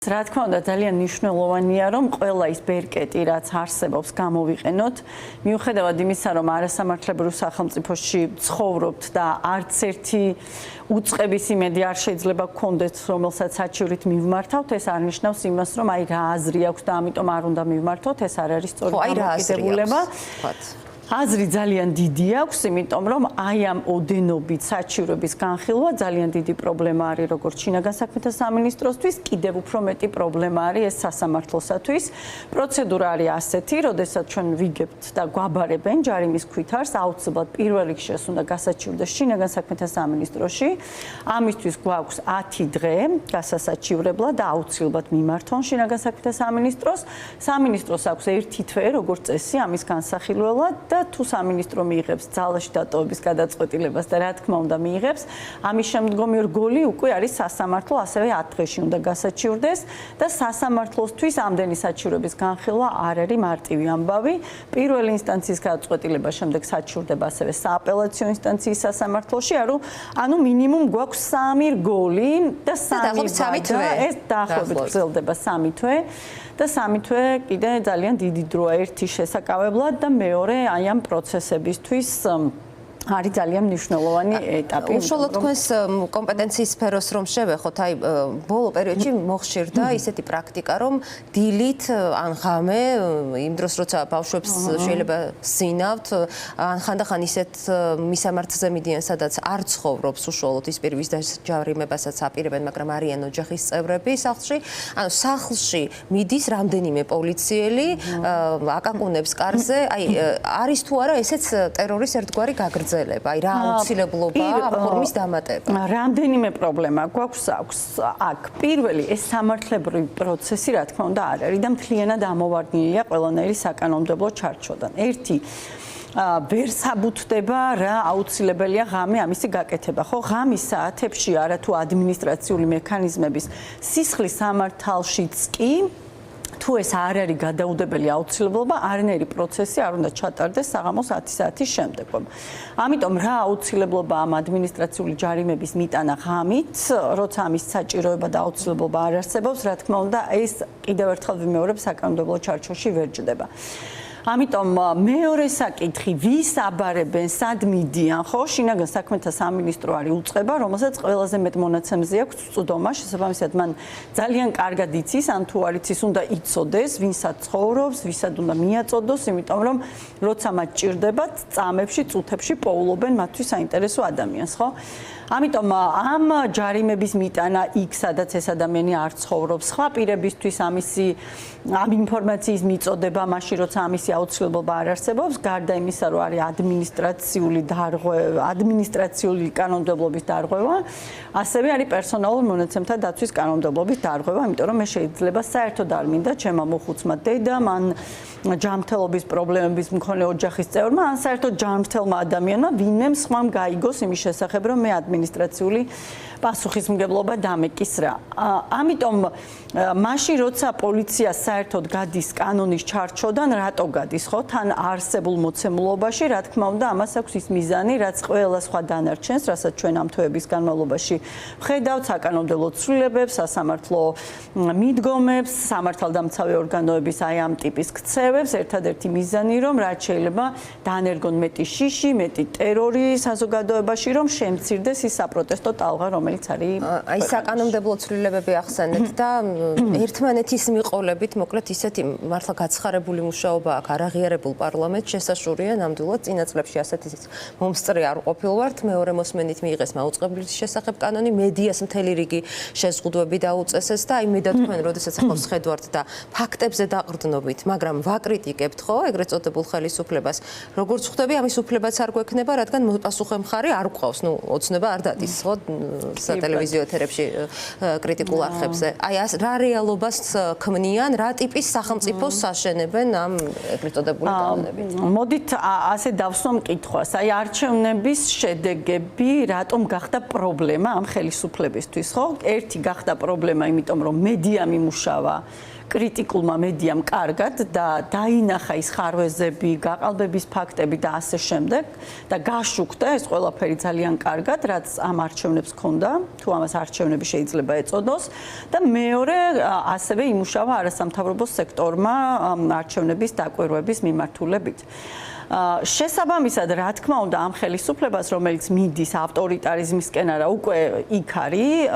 რა თქმა უნდა ძალიან მნიშვნელოვანია რომ ყველა ის ბერკეტი რაც არსებობს გამოვიყენოთ მიუხედავად იმისა რომ არასამართლებრივ სახელმწიფოში ცხოვრობთ და არც ერთი უწყების იმედი არ შეიძლება გქონდეთ რომელსაც საჩივრით მივმართავთ ეს არ ნიშნავს იმას რომ აი რა აზრი აქვს და ამიტომ არ უნდა მივმართოთ ეს არ არის სწორი დამოკიდებულება აზრი ძალიან დიდი აქვს, იმიტომ რომ აი ამ ოდენობით საჩივრების განხილვა ძალიან დიდი პრობლემა არის როგორც შინაგან საქმეთა სამინისტროსთვის, კიდევ უფრო მეტი პრობლემა არის ეს სასამართლოსათვის. პროცედურა არის ასეთი, როდესაც ჩვენ ვიგებთ და გვაბარებენ ჯარიმის ქვითარს, აუცილებლად პირველ რიგში უნდა გასაჩივრდეს შინაგან საქმეთა სამინისტროში. ამისთვის გვაქვს 10 დღე გასასაჩივრებლად და აუცილებლად მიმართონ შინაგან საქმეთა სამინისტროს. სამინისტროს აქვს ერთი თვე, როგორც წესი, ამის განსახილველად და თუ სამინისტრო მიიღებს ძალაში დატოვების გადაწყვეტილებას და რა თქმა უნდა მიიღებს, ამის შემდგომი რგოლი უკვე არის სასამართლო, ასევე 10 დღეში უნდა გასაჩივრდეს და სასამართლოსთვის ამდენი საჩივრების განხილვა არ არის მარტივი ამბავი. პირველი ინსტანციის გადაწყვეტილება შემდეგ საჩივრდება ასევე სააპელაციო ინსტანციის სასამართლოში, ანუ მინიმუმ გვაქვს 3 რგოლი და 3 თვე. ეს დაახლოებით გრძელდება 3 თვე. და 3 თვე კიდე ძალიან დიდი დროა ერთი შესაკავებლად და მეორე აი ამ პროცესებისთვის არის ძალიან მნიშვნელოვანი ეტაპი. უშუალოდ თქვენს კომპეტენციის სფეროს რომ შევეხოთ, აი ბოლო პერიოდში მოხშირდა ისეთი პრაქტიკა, რომ დილით ან ღამე იმ დროს როცა ბავშვებს შეიძლება სინავთ, ან ხანდახან ისეთ მისამართზე მიდიან, სადაც არ ცხოვრობს უშუალოდ ის პირი, ვის დაჯარიმებასაც აპირებენ, მაგრამ არიან ოჯახის წევრები სახლში. ანუ სახლში მიდის რამდენიმე პოლიციელი, აკაკუნებს კარზე, აი არის თუ არა ესეც ტერორის ერთგვარი გაგრძელება. აი რა აუცილებლობა ამ ფორმის დამატება. რამდენიმე პრობლემა გვაქვს აქ. პირველი ეს სამართლებრივი პროცესი რა თქმა უნდა არ არის და მთლიანად ამოვარდნილია ყველანაირი საკანონმდებლო ჩარჩოდან. ერთი ვერ საბუთდება რა აუცილებელია ღამე ამისი გაკეთება. ხო, ღამის საათებში არა თუ ადმინისტრაციული მექანიზმების სისხლის სამართალშიც კი თუ ეს არ არის გადაუდებელი აუცილებლობა, არანაირი პროცესი არ უნდა ჩატარდეს საღამოს 10 საათის შემდეგ. ამიტომ რა აუცილებლობა ამ ადმინისტრაციული ჯარიმების მიტანა ღამით, როცა ამის საჭიროება და აუცილებლობა არ არსებობს, რა თქმა უნდა, ეს კიდევ ერთხელ ვიმეორებ საკანონმდებლო ჩარჩოში ვერ ჯდება. ამიტომ მეორე საკითხი, ვის აბარებენ, სად მიდიან, ხო, შინაგან საქმეთა სამინისტრო არის უწყება, რომელსაც ყველაზე მეტ მონაცემზე აქვს წვდომა, შესაბამისად მან ძალიან კარგად იცის, ან თუ არ იცის, უნდა იცოდეს, ვინსად ცხოვრობს, ვისად უნდა მიაწოდოს, იმიტომ რომ როცა მათ ჭირდებათ, წამებში, წუთებში პოულობენ მათთვის საინტერესო ადამიანს, ხო? ამიტომ ამ ჯარიმების მიტანა იქ, სადაც ეს ადამიანი არ ცხოვრობს, სხვა პირებისთვის ამ ინფორმაციის მიწოდება, მაშინ როცა ამისი აუცილებლობა არ არსებობს, გარდა იმისა, რომ არის ადმინისტრაციული კანონმდებლობის დარღვევა, ასევე არის პერსონალურ მონაცემთა დაცვის კანონმდებლობის დარღვევა, იმიტომ რომ მე შეიძლება საერთოდ არ მინდა ჩემმა მოხუცმა დედამ, ან ჯანმრთელობის პრობლემების მქონე ოჯახის წევრმა, ან საერთოდ ჯანმრთელმა ადამიანმა ვინმემ სხვამ გაიგოს იმის შესახებ, რომ მე ადმინისტრაციული პასუხისმგებლობა დამეკისრა. ამიტომ მაშინ როცა პოლიცია საერთოდ გადის კანონის ჩარჩოდან, რატო გადის, ხო? თან არსებულ მოცემულობაში, რა თქმა უნდა, ამას აქვს ის მიზანი, რაც ყველა სხვა დანარჩენს, რასაც ჩვენ ამ თვეების განმავლობაში ვხედავთ, საკანონმდებლო ცვლილებებს, სასამართლო მიდგომებს, სამართალდამცავი ორგანოების აი ამ ტიპის ქცევებს, ერთადერთი მიზანი, რომ რაც შეიძლება დაანერგონ მეტი შიში, მეტი ტერორი საზოგადოებაში, რომ შემცირდეს ის საპროტესტო ტალღა, რომელიც არის აი საკანონმდებლო ცვლილებები ახსენეთ და ერთმანეთის მიყოლებით, მოკლედ ისეთი მართლა გაცხარებული მუშაობა აქ არ აღიარებულ პარლამენტს შესაშურია ნამდვილად წინა წლებში ასეთი მომსწრე არ ყოფილვართ, მეორე მოსმენით მიიღეს მაუწყებლის შესახებ კანონი, მედიას მთელი რიგი შეზღუდვები დაუწესეს და აი მე და თქვენ როდესაც ახავს ხედავთ და ფაქტებზე დაყრდნობით, მაგრამ ვაკრიტიკებთ ხო ეგრეთ წოდებულ ხელისუფლებას, როგორც ხვდები ამის უფლებაც არ გვექნება, რადგან მოპასუხე მხარე არ გვყავს, ნუ ოცნება არ დადის ხო სატელევიზიო ეთერებში კრიტიკულ არხებზე. აი რა რეალობას ქმნიან, რა ტიპის სახელმწიფოს აშენებენ ამ ეგრეთ წოდებული კანონებით. მოდით ასე დავსვამ კითხვას. აი არჩევნების შედეგები რატომ გახდა პრობლემა ამ ხელისუფლებისთვის, ხო? ერთი გახდა პრობლემა, იმიტომ რომ მედია მიმუშავა კრიტიკულმა მედიამ კარგად და დაინახა ის ხარვეზები, გაყალბების ფაქტები და ასე შემდეგ და გაშუქდა ეს ყველაფერი ძალიან კარგად, რაც ამ არჩევნებს ჰქონდა, თუ ამას არჩევნები შეიძლება ეწოდოს და მეორე ასევე იმუშავა არასამთავრობო სექტორმა არჩევნების დაკვირვების მიმართულებით. შესაბამისად, რა თქმა უნდა, ამ ხელისუფლებას, რომელიც მიდის ავტორიტარიზმისკენ არა, უკვე იქ არის,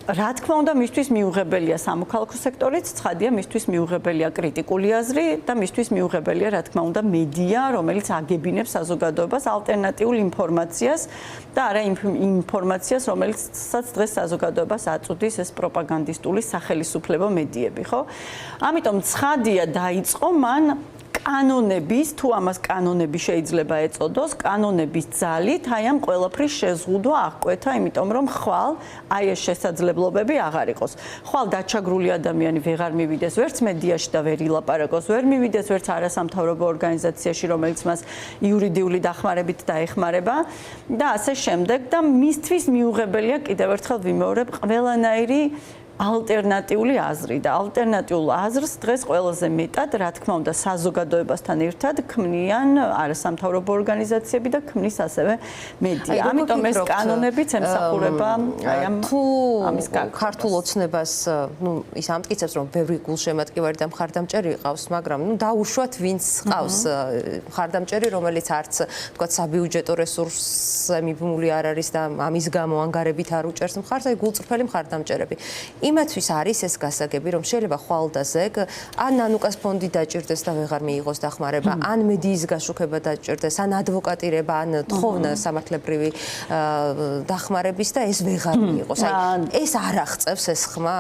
რა თქმა უნდა, მისთვის მიუღებელია სამოქალაქო სექტორიც, ცხადია, მისთვის მიუღებელია კრიტიკული აზრი და მისთვის მიუღებელია, რა თქმა უნდა, მედია, რომელიც აგებინებს საზოგადოებას ალტერნატიულ ინფორმაციას და არა ინფორმაციას, რომელიცაც დღეს საზოგადოებას აწუდის ეს პროპაგანდისტული სახელისუფლებო მედიები, ხო? ამიტომ ცხადია დაიწყო მან კანონების, თუ ამას კანონები შეიძლება ეწოდოს, კანონების ძალით აი ამ ყველაფრის შეზღუდვა აღკვეთა, იმიტომ რომ ხვალ აი ეს შესაძლებლობები აღარ იყოს. ხვალ დაჩაგრული ადამიანი ვეღარ მივიდეს ვერც მედიაში და ვერ ილაპარაკოს, ვერ მივიდეს ვერც არასამთავრობო ორგანიზაციაში, რომელიც მას იურიდიული დახმარებით დაეხმარება და ასე შემდეგ და მისთვის მიუღებელია კიდევ ერთხელ ვიმეორებ ყველანაირი ალტერნატიული აზრი და ალტერნატიულ აზრს დღეს ყველაზე მეტად, რა თქმა უნდა, საზოგადოებასთან ერთად ქმნიან არასამთავრობო ორგანიზაციები და ქმნის ასევე მედია. ამიტომ ეს კანონებიც ემსახურება აი ამ ამის ქართულ ოცნებას, ის ამტკიცებს, რომ ბევრი გულშემატკივარი და მხარდამჭერი ყავს, მაგრამ დაუშვათ ვინც ყავს მხარდამჭერი, რომელიც არც, თქვათ, საბიუჯეტო რესურსზე მიბმული არ არის და ამის გამო ანგარებით არ უჭერს მხარს, აი გულწრფელი მხარდამჭერები. იმათვის არის ეს გასაგები, რომ შეიძლება ხვალ და ზეგ ან ნანუკას ფონდი დაჭირდეს და ვეღარ მიიღოს დახმარება, ან მედიის გაშუქება დაჭირდეს, ან ადვოკატირება, ან თხოვნა სამართლებრივი დახმარების და ეს ვეღარ მიიღოს. აი ეს არ აღწევს ეს ხმა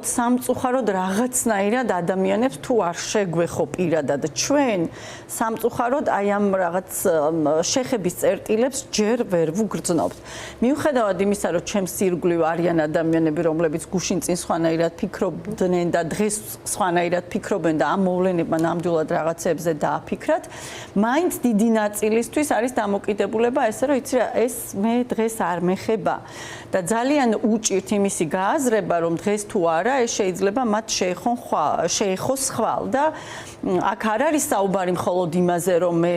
სამწუხაროდ რაღაცნაირად ადამიანებს თუ არ შეგვეხო პირადად ჩვენ სამწუხაროდ აი ამ რაღაც შეხების წერტილებს ჯერ ვერ ვუგრძნობთ. მიუხედავად იმისა, რომ ჩემს ირგვლივ არიან ადამიანები, რომლებიც გუშინ წინ სხვანაირად ფიქრობდნენ და დღეს სხვანაირად ფიქრობენ და ამ მოვლენებმა ნამდვილად რაღაცებზე დააფიქრათ, მაინც დიდი ნაწილისთვის არის დამოკიდებულება ესე, რომ იცი რა, ეს მე დღეს არ მეხება და ძალიან უჭირთ იმისი გააზრება, რომ დღეს თუ არა, ეს შეიძლება მათ შეეხოს ხვალ და აქ არ არის საუბარი მხოლოდ იმაზე, რომ მე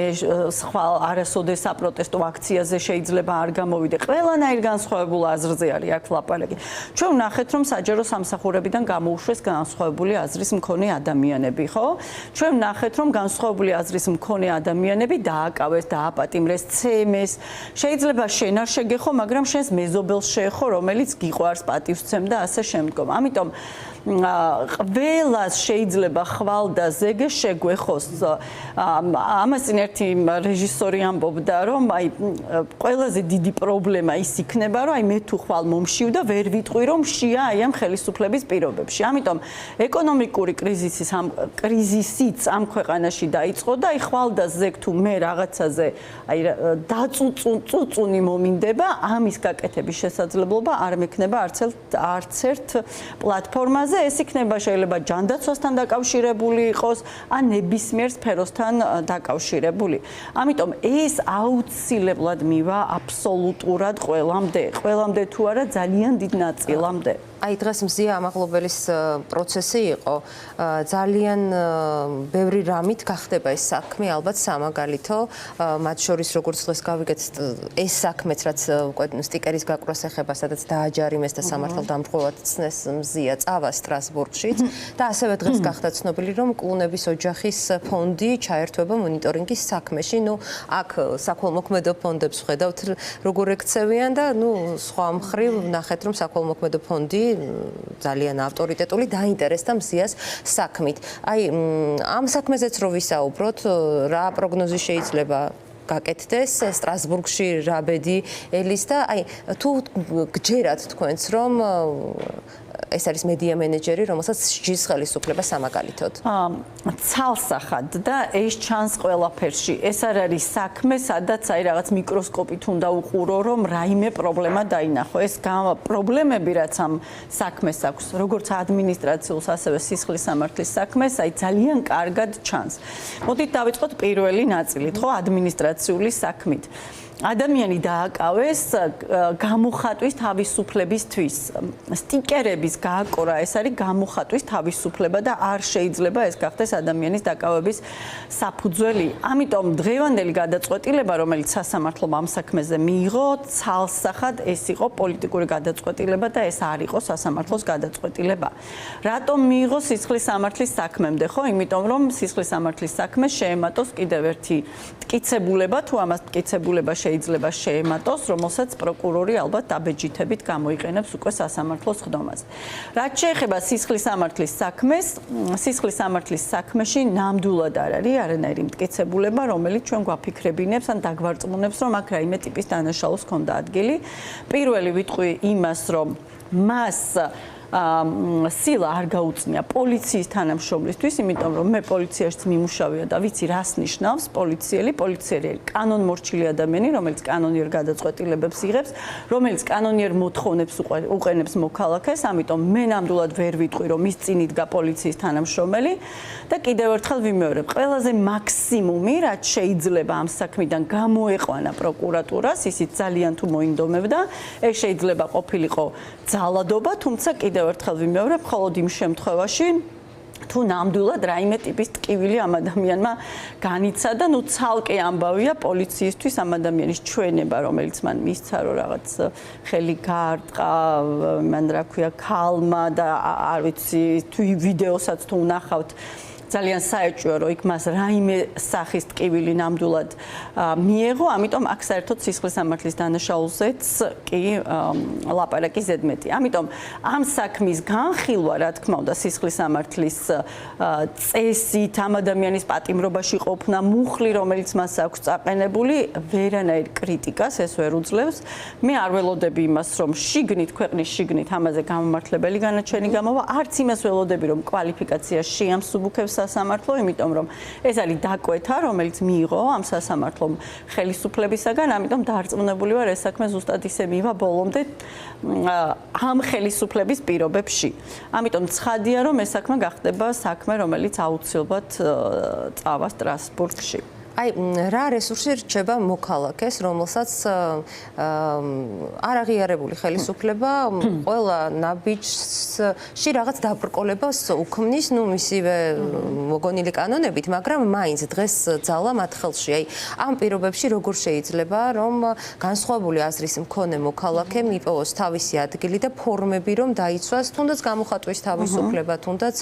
ხვალ არასოდეს საპროტესტო აქციაზე შეიძლება არ გამოვიდე. ყველანაირ განსხვავებულ აზრზე არის აქ ლაპარაკი. ჩვენ ვნახეთ, რომ საჯარო სამსახურებიდან გამოუშვეს განსხვავებული აზრის მქონე ადამიანები, ხო? ჩვენ ვნახეთ, რომ განსხვავებული აზრის მქონე ადამიანები დააკავეს, დააპატიმრეს, ცემეს. შეიძლება შენ არ შეგეხო, მაგრამ შენს მეზობელს შეეხო, რომელიც გიყვარს, პატივს სცემ და ასე შემდგომ. ამიტომ ყველას შეიძლება ხვალ და ზეგე შეგვეხოს. ამას წინ ერთი რეჟისორი ამბობდა, რომ აი ყველაზე დიდი პრობლემა ის იქნება, რომ აი მე თუ ხვალ მომშივ და ვერ ვიტყვი, რომ მშია აი ამ ხელისუფლების პირობებში. ამიტომ ეკონომიკური კრიზისიც ამ ქვეყანაში დაიწყო და აი ხვალ და ზეგ თუ მე რაღაცაზე აი დაწუწუნი მომინდება, ამის გაკეთების შესაძლებლობა არ მექნება არც ერთ პლატფორმაზე. ეს იქნება შეიძლება ჯანდაცვასთან დაკავშირებული იყოს, ან ნებისმიერ სფეროსთან დაკავშირებული. ამიტომ ეს აუცილებლად მივა აბსოლუტურად ყველამდე თუ არა ძალიან დიდ ნაწილამდე. აი დღეს მზია ამაღლობელის პროცესი იყო. ძალიან ბევრი რამით გახდება ეს საქმე, ალბათ სამაგალითო, მათ შორის როგორც დღეს გავიგეთ, ეს საქმეც რაც უკვე სტიკერის გაკვრას ეხება, სადაც დააჯარიმეს და სამართალდამტყუად ცნეს მზია წავა სტრასბურგშიც და ასევე დღეს გახდა ცნობილი, რომ კლუნების ოჯახის ფონდი ჩაერთვება მონიტორინგის საქმეში. აქ საქველმოქმედო ფონდებს ვხედავთ, როგორ ექცევიან და სხვა მხრივ ნახეთ, რომ საქველმოქმედო ფონდი ძალიან ავტორიტეტული დაინტერესდა მზიას საქმით. აი ამ საქმეზეც რო ვისაუბროთ, რა პროგნოზი შეიძლება გაკეთდეს სტრასბურგში რა ბედი ელის და აი თუ გჯერათ თქვენც რომ ეს არის მედია მენეჯერი, რომელსაც სჯის ხელისუფლება სამაგალითოდ. ცალსახად და ეს ჩანს ყველაფერში. ეს არ არის საქმე, სადაც აი რაღაც მიკროსკოპით უნდა უყურო, რომ რაიმე პრობლემა დაინახო. ეს პრობლემები, რაც ამ საქმეს აქვს, როგორც ადმინისტრაციულს, ასევე სისხლის სამართლის საქმეს, აი ძალიან კარგად ჩანს. მოდით დავიწყოთ პირველი ნაწილით, ხო, ადმინისტრაციული საქმით. ადამიანი დააკავეს გამოხატვის თავისუფლებისთვის. სტიკერების გააკორა, ეს არის გამოხატვის თავისუფლება და არ შეიძლება ეს გახდეს ადამიანის დაკავების საფუძველი. ამიტომ დღევანდელი გადაწყვეტილება, რომელიც სასამართლომ ამ საქმეზე მიიღო, ცალსახად ეს იყო პოლიტიკური გადაწყვეტილება და ეს არ იყო სასამართლოს გადაწყვეტილება. რატომ მიიღო სისხლის სამართლის საქმემდე, ხო? იმიტომ რომ სისხლის სამართლის საქმე შეემატოს კიდევ ერთი მტკიცებულება, თუ ამას მტკიცებულება შეიძლება შეემატოს, რომელსაც პროკურორი ალბათ დაბეჯითებით გამოიყენებს უკვე სასამართლოს ხდომაზე. რაც შეეხება სისხლის სამართლის საქმეს, სისხლის სამართლის საქმეში ნამდვილად არ არის არანაირი მტკიცებულება, რომელიც ჩვენ გვაფიქრებინებს ან დაგვარწმუნებს, რომ აქ რაიმე ტიპის დანაშაულს ჰქონდა ადგილი. პირველი ვიტყვი იმას, რომ მას სილა არ გაუწნია პოლიციის თანამშრომლისთვის, იმიტომ რომ მე პოლიციაშიც მიმუშავია და ვიცი რას ნიშნავს პოლიციელი. პოლიციელი კანონმორჩილი ადამიანი, რომელიც კანონიერ გადაწყვეტილებებს იღებს, რომელიც კანონიერ მოთხოვნებს უყენებს მოქალაქეს, ამიტომ მე ნამდვილად ვერ ვიტყვი, რომ ის წინ იდგა პოლიციის თანამშრომელი და კიდევ ერთხელ ვიმეორებ, ყველაზე მაქსიმუმი, რაც შეიძლება ამ საქმიდან გამოეყვანა პროკურატურას, ისიც ძალიან თუ მოინდომებდა, ეს შეიძლება ყოფილიყო ძალადობა, თუმცა კიდევ ერთხელ ვიმეორებ, მხოლოდ იმ შემთხვევაში, თუ ნამდვილად რაიმე ტიპის ტკივილი ამ ადამიანმა განიცადა, ნუ ცალკე ამბავია პოლიციისთვის ამ ადამიანის ჩვენება, რომელიც მან მისცა, რომ რაღაც ხელი გაარტყა, მან რა ქვია, ქალმა და არ ვიცი, თუ ვიდეოსაც თუ ნახავთ, ძალიან საეჭვოა, რომ იქ მას რაიმე სახის ტკივილი ნამდვილად მიეღო, ამიტომ აქ საერთოდ სისხლის სამართლის დანაშაულზეც კი ლაპარაკი ზედმეტი. ამიტომ ამ საქმის განხილვა, რა თქმა უნდა, სისხლის სამართლის წესით ამ ადამიანის პატიმრობაში ყოფნა, მუხლი, რომელიც მას აქვს წაყენებული, ვერანაირ კრიტიკას ეს ვერ უძლევს. მე არ ველოდები იმას, რომ შიგნით, ქვეყნის შიგნით ამაზე გამომართლებელი განაჩენი გამოვა, არც იმას ველოდები, რომ კვალიფიკაცია შეამსუბუქებს სასამართლო, იმიტომ რომ ეს არის დაკვეთა, რომელიც მიიღო ამ სასამართლომ ხელისუფლებისაგან, ამიტომ დარწმუნებული ვარ, ეს საქმე ზუსტად ისე მივა ბოლომდე ამ ხელისუფლების პირობებში. ამიტომ ცხადია, რომ ეს საქმე გახდება საქმე, რომელიც აუცილებლად წავა სტრასბურგში. აი, რა რესურსი რჩება მოქალაქეს, რომელსაც არ აღიარებული ხელისუფლება ყველა ნაბიჯში რაღაც დაბრკოლებას უქმნის, ნუ მისივე მოგონილი კანონებით, მაგრამ მაინც დღეს ძალა მათ ხელში. აი, ამ პირობებში როგორ შეიძლება, რომ განსხვავებული აზრის მქონე მოქალაქე მიპოვოს თავისი ადგილი და ფორმები რომ დაიცვას, თუნდაც გამოხატვის თავისუფლება, თუნდაც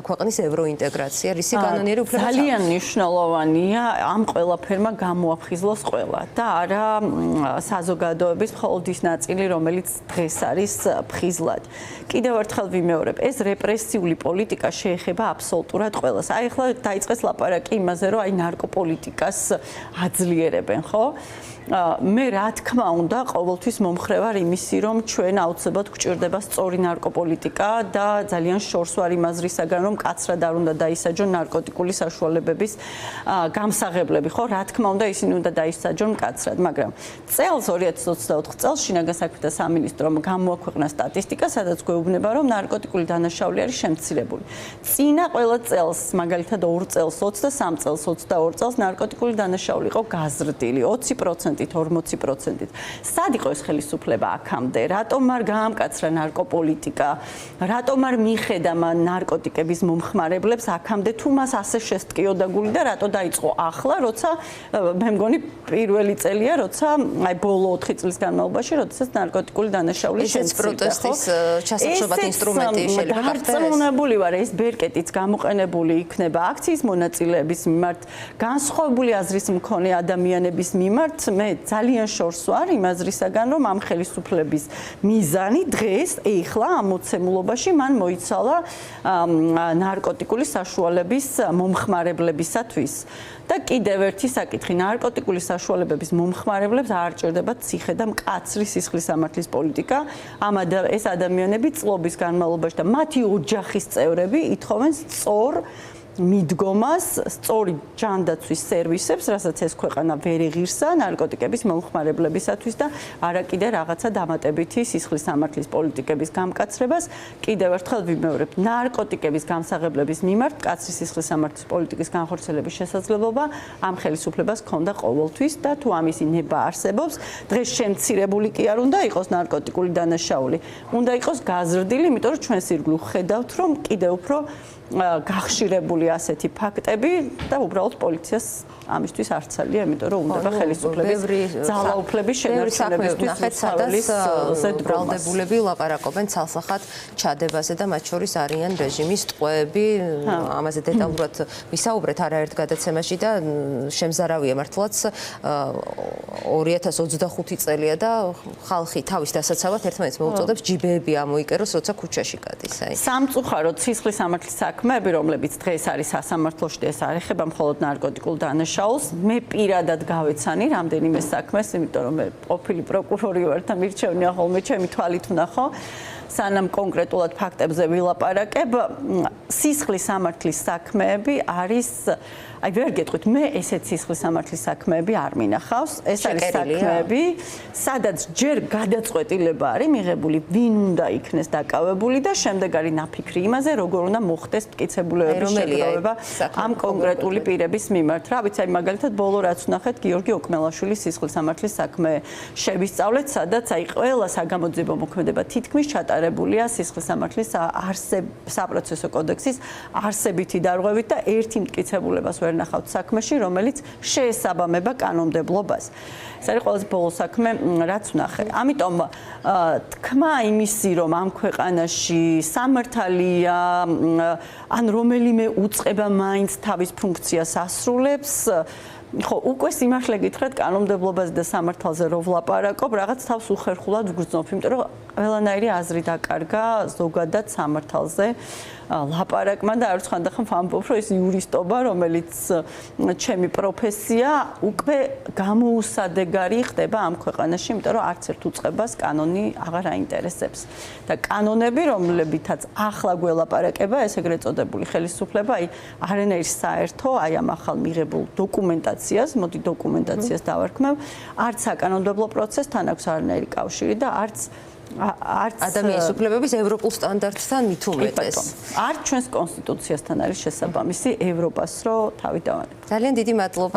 ქვეყნის ევროინტეგრაცია, რისი კანონიერი უფლება. ძალიან მნიშვნელოვანია ამ ყველაფერმა გამოაფხიზლოს ყველა და არა საზოგადოების მხოლოდ ის ნაწილი, რომელიც დღეს არის ფხიზლად. კიდევ ერთხელ ვიმეორებ, ეს რეპრესიული პოლიტიკა შეეხება აბსოლუტურად ყველას. აი ახლა დაიწყეს ლაპარაკი იმაზე, რომ აი ნარკოპოლიტიკას აძლიერებენ, ხო? მე რა თქმა უნდა ყოველთვის მომხრე ვარ იმისი, რომ ჩვენ აუცილებლად გვჭირდება სწორი ნარკოპოლიტიკა და ძალიან შორს ვარ იმ აზრისაგან, რომ კაცრად არ უნდა დაისაჯონ ნარკოტიკული საშუალებების გამსაღებლები, ხო? რა თქმა უნდა ისინი უნდა დაისაჯონ მკაცრად, მაგრამ წელს 2024 წელს შინაგან საქმეთა სამინისტრომ გამოაქვეყნა სტატისტიკა, სადაც გვეუბნება, რომ ნარკოტიკული დანაშაული არის შემცირებული. წინა ყველა წელს, მაგალითად 2 წელს, 23 წელს, 22 წელს ნარკოტიკული დანაშაული იყო გაზრდილი 20%. 40%. სად იყო ეს ხელისუფლება აქამდე? რატომ არ გაამკაცრა ნარკოპოლიტიკა? რატომ არ მიხედა მან ნარკოტიკების მომხმარებლებს აქამდე თუ მას ასე შესტკიოდა გული და რატო დაიწყო ახლა, როცა მე მგონი პირველი წელია, როცა აი ბოლო 4 წლის განმავლობაში, როდესაც ნარკოტიკული დანაშაული შესწირდა. ეს პროტესტის ჩასახშობად ინსტრუმენტი შეიძლება გახდეს. დარწმუნებული ვარ, ეს ბერკეტიც გამოყენებული იქნება აქციის მონაწილეების მიმართ, განსხვავებული აზრის მქონე ადამიანების მიმართ. მე ძალიან შორს ვარ იმ აზრისაგან, რომ ამ ხელისუფლების მიზანი დღეს, ეხლა ამ მოცემულობაში მან მოიცალა ნარკოტიკული საშუალების მომხმარებლებისათვის. და კიდევ ერთი საკითხი, ნარკოტიკული საშუალებების მომხმარებლებს არ ჭირდებათ ციხე და მკაცრი სისხლის სამართლის პოლიტიკა. ეს ადამიანები წლობის განმავლობაში და მათი ოჯახის წევრები ითხოვენ სწორ მიდგომას სწორი ჯანდაცვის სერვისებს, რასაც ეს ქვეყანა ვერ იღირსა ნარკოტიკების მომხმარებლებისათვის და არა კიდე რაღაცა დამატებითი სისხლის სამართლის პოლიტიკების გამკაცრებას. კიდევ ერთხელ ვიმეორებ, ნარკოტიკების გამსაღებლების მიმართ მკაცრი სისხლის სამართლის პოლიტიკის განხორციელების შესაძლებლობა ამ ხელისუფლებას ჰქონდა ყოველთვის და თუ ამისი ნება არსებობს, დღეს შემცირებული კი არ უნდა იყოს ნარკოტიკული დანაშაული. უნდა იყოს გაზრდილი, იმიტომ რომ ჩვენს ირგვლივ ხედავთ, რომ კიდევ უფრო გახშირებული ასეთი ფაქტები და უბრალოდ პოლიციას ამისთვის არ ცალია, იმიტომ რომ უნდა ხელისუფლების ძალაუფლების შენარჩუნებისთვის ბრალდებულები ლაპარაკობენ ცალსახად ჩადებაზე და მათ შორის არიან რეჟიმის ტყვეები, ამაზე დეტალურად ვისაუბრეთ არაერთ გადაცემაში და შემზარავია მართლაც 2025 წელია და ხალხი თავის დასაცავად ერთმანეთს მოუწოდებს ჯიბეები ამოიკეროს, როცა ქუჩაში გადის. სამწუხაროდ სისხლის სამართლის საქმეები, რომლებიც დღეს არის სასამართლოში და ეს არ ეხება მხოლოდ ნარკოტიკულ დანაშაულს, მე პირადად გავეცანი რამდენიმე საქმეს, იმიტომ რომ მე ყოფილი პროკურორი ვარ და მირჩევნია ხოლმე ჩემი თვალით ვნახო. სანამ კონკრეტულად ფაქტებზე ვილაპარაკებ, სისხლის სამართლის საქმეები არის აი ვერ გეტყვით, მე ესეთ სისხლის სამართლის საქმეები არ მინახავს. ეს არის საქმეები, სადაც ჯერ გადაწყვეტილება არის მიღებული, ვინ უნდა იქნეს დაკავებული და შემდეგ არის ნაფიქრი იმაზე, როგორ უნდა მოხდეს მტკიცებულებების შეგროვება ამ კონკრეტული პირების მიმართ. რა ვიცი, აი მაგალითად ბოლო რაც ვნახეთ, გიორგი ოკმელაშვილის სისხლის სამართლის საქმე შევისწავლეთ, სადაც აი ყველა საგამოძიებო მოქმედება თითქმის ჩატარებულია სისხლის სამართლის საპროცესო კოდექსის არსებითი დარღვევით და ერთი მტკიცებულებას ვერ ნახავთ საქმეში, რომელიც შეესაბამება კანონმდებლობას. ეს არის ყველაზე ბოლო საქმე, რაც ვნახე. ამიტომ თქმა იმისი, რომ ამ ქვეყანაში სამართალია, ან რომელიმე უწყება მაინც თავის ფუნქციას ასრულებს, ხო, უკვე სიმართლე გითხრათ, კანონმდებლობაზე და სამართალზე რო ვლაპარაკობ, რაღაც თავს უხერხულად ვგრძნობ, იმიტომ რომ ყველანაირი აზრი დაკარგა ზოგადად სამართალზე ლაპარაკმა და არც ხანდახან ვამბობ, რომ ეს იურისტობა, რომელიც ჩემი პროფესია, უკვე გამოუსადეგარი ხდება ამ ქვეყანაში, იმიტომ რომ არც ერთ უწყებას კანონი აღარ აინტერესებს. და კანონები, რომლებითაც ახლა გველაპარაკება, ეს ეგრეთ წოდებული ხელისუფლება, აი არანაირ საერთო, აი ამ ახალ მიღებულ დოკუმენტაციას, მოდი დოკუმენტაციას დავარქმევ, არც საკანონმდებლო პროცესთან აქვს არანაირი კავშირი და არც ადამიანის უფლებების ევროპულ სტანდარტთან მით უმეტეს. არც ჩვენს კონსტიტუციასთან არის შესაბამისი ევროპას რო თავი დავანებოთ. ძალიან დიდი მადლობა.